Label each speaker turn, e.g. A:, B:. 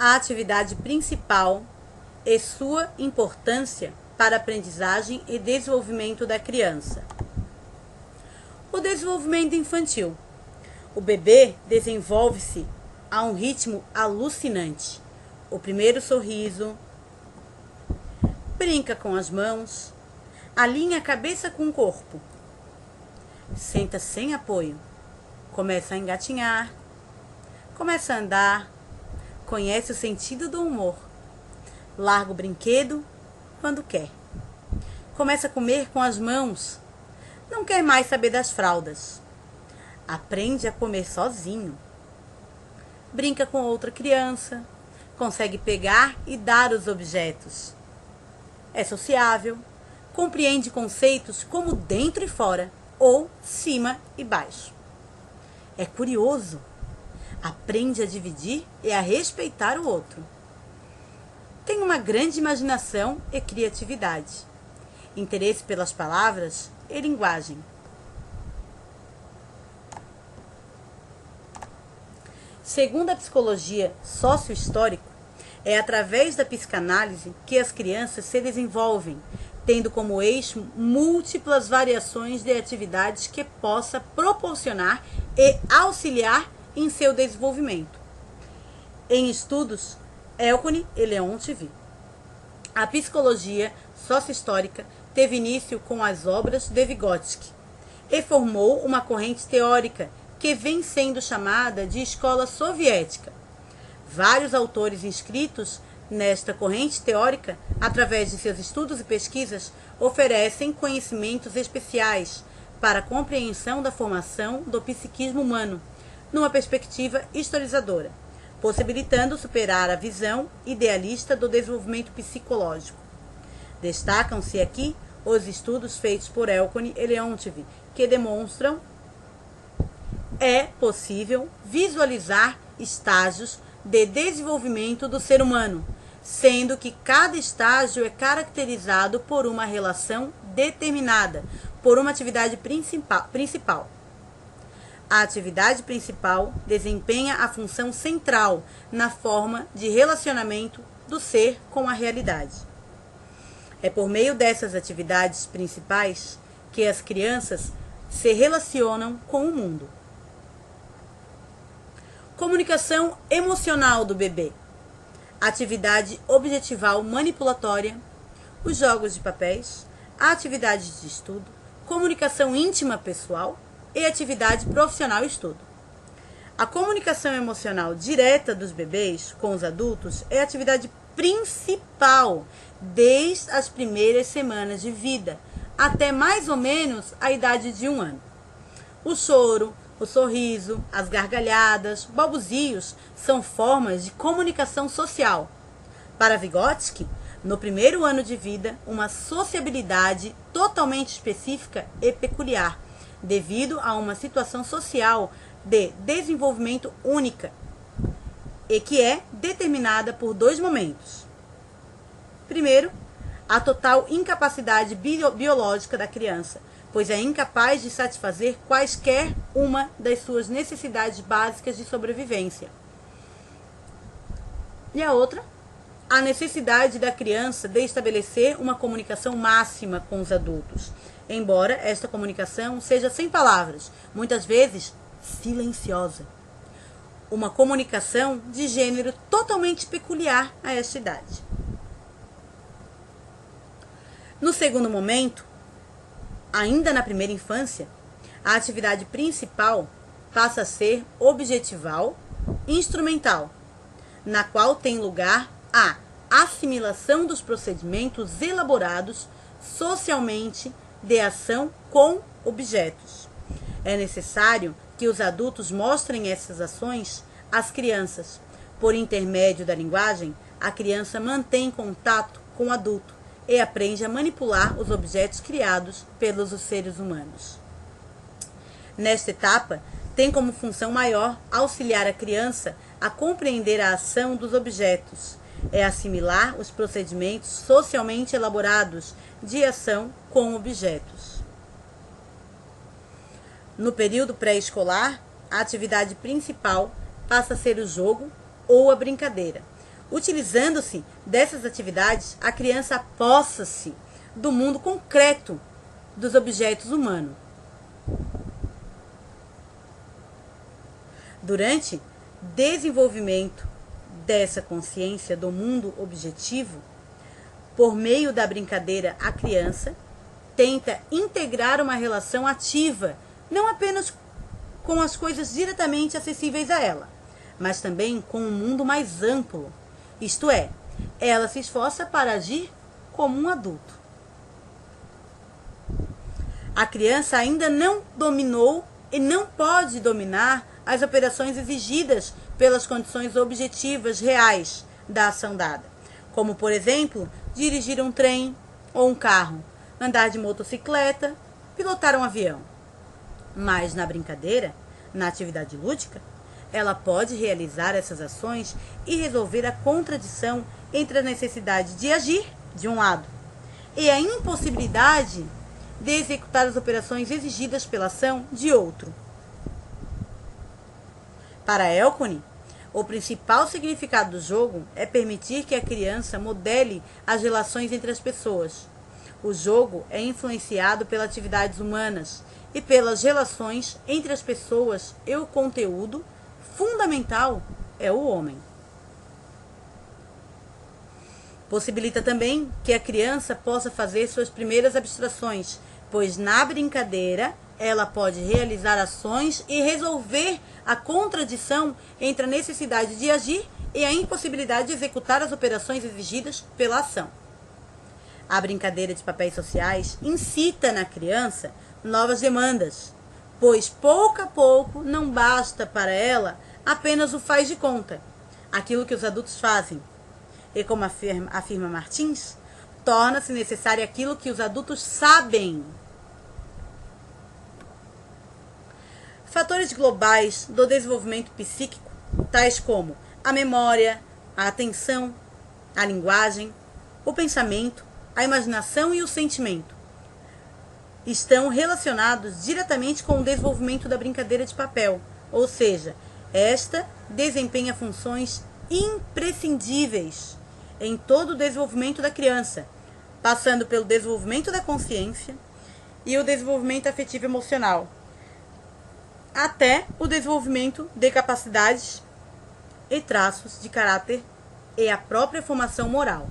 A: a atividade principal e sua importância para a aprendizagem e desenvolvimento da criança. O desenvolvimento infantil. O bebê desenvolve-se a um ritmo alucinante. O primeiro sorriso, brinca com as mãos, alinha a cabeça com o corpo, senta sem apoio, começa a engatinhar, começa a andar, conhece o sentido do humor, larga o brinquedo quando quer, começa a comer com as mãos, não quer mais saber das fraldas, aprende a comer sozinho, brinca com outra criança, consegue pegar e dar os objetos, é sociável, compreende conceitos como dentro e fora, ou cima e baixo. É curioso, aprende a dividir e a respeitar o outro. Tem uma grande imaginação e criatividade, interesse pelas palavras e linguagem. Segundo a psicologia sócio-histórica, é através da psicanálise que as crianças se desenvolvem, tendo como eixo múltiplas variações de atividades que possa proporcionar e auxiliar em seu desenvolvimento. Em estudos, Elkony e Leontief, a psicologia sócio-histórica teve início com as obras de Vygotsky e formou uma corrente teórica que vem sendo chamada de escola soviética. Vários autores inscritos nesta corrente teórica, através de seus estudos e pesquisas, oferecem conhecimentos especiais para a compreensão da formação do psiquismo humano, numa perspectiva historizadora, possibilitando superar a visão idealista do desenvolvimento psicológico. Destacam-se aqui os estudos feitos por Elkony e Leontief, que demonstram é possível visualizar estágios de desenvolvimento do ser humano, sendo que cada estágio é caracterizado por uma relação determinada, por uma atividade principal. A atividade principal desempenha a função central na forma de relacionamento do ser com a realidade. É por meio dessas atividades principais que as crianças se relacionam com o mundo. Comunicação emocional do bebê. Atividade objetival manipulatória, os jogos de papéis, a atividade de estudo, comunicação íntima pessoal e atividade profissional estudo. A comunicação emocional direta dos bebês com os adultos é a atividade principal desde as primeiras semanas de vida, até mais ou menos a idade de 1 ano. O choro, o sorriso, as gargalhadas, balbuzios são formas de comunicação social. Para Vygotsky, no primeiro ano de vida, uma sociabilidade totalmente específica e peculiar, devido a uma situação social de desenvolvimento única, e que é determinada por 2 momentos. Primeiro, a total incapacidade biológica da criança, pois é incapaz de satisfazer quaisquer uma das suas necessidades básicas de sobrevivência. E a outra, a necessidade da criança de estabelecer uma comunicação máxima com os adultos, embora esta comunicação seja sem palavras, muitas vezes silenciosa. Uma comunicação de gênero totalmente peculiar a esta idade. No segundo momento, ainda na primeira infância, a atividade principal passa a ser objetival, instrumental, na qual tem lugar a assimilação dos procedimentos elaborados socialmente de ação com objetos. É necessário que os adultos mostrem essas ações às crianças. Por intermédio da linguagem, a criança mantém contato com o adulto e aprende a manipular os objetos criados pelos seres humanos. Nesta etapa, tem como função maior auxiliar a criança a compreender a ação dos objetos, é assimilar os procedimentos socialmente elaborados de ação com objetos. No período pré-escolar, a atividade principal passa a ser o jogo ou a brincadeira. Utilizando-se dessas atividades, a criança apossa-se do mundo concreto dos objetos humanos. Durante desenvolvimento dessa consciência do mundo objetivo, por meio da brincadeira, a criança tenta integrar uma relação ativa, não apenas com as coisas diretamente acessíveis a ela, mas também com um mundo mais amplo. Isto é, ela se esforça para agir como um adulto. A criança ainda não dominou e não pode dominar as operações exigidas pelas condições objetivas reais da ação dada, como, por exemplo, dirigir um trem ou um carro, andar de motocicleta, pilotar um avião. Mas na brincadeira, na atividade lúdica, ela pode realizar essas ações e resolver a contradição entre a necessidade de agir, de um lado, e a impossibilidade de executar as operações exigidas pela ação, de outro. Para Elconi, o principal significado do jogo é permitir que a criança modele as relações entre as pessoas. O jogo é influenciado pelas atividades humanas e pelas relações entre as pessoas, e o conteúdo fundamental é o homem. Possibilita também que a criança possa fazer suas primeiras abstrações, pois na brincadeira ela pode realizar ações e resolver a contradição entre a necessidade de agir e a impossibilidade de executar as operações exigidas pela ação. A brincadeira de papéis sociais incita na criança novas demandas, pois pouco a pouco não basta para ela apenas o faz de conta, aquilo que os adultos fazem. E como afirma Martins, torna-se necessário aquilo que os adultos sabem. Fatores globais do desenvolvimento psíquico, tais como a memória, a atenção, a linguagem, o pensamento, a imaginação e o sentimento, estão relacionados diretamente com o desenvolvimento da brincadeira de papel, ou seja, esta desempenha funções imprescindíveis em todo o desenvolvimento da criança, passando pelo desenvolvimento da consciência e o desenvolvimento afetivo emocional, até o desenvolvimento de capacidades e traços de caráter e a própria formação moral.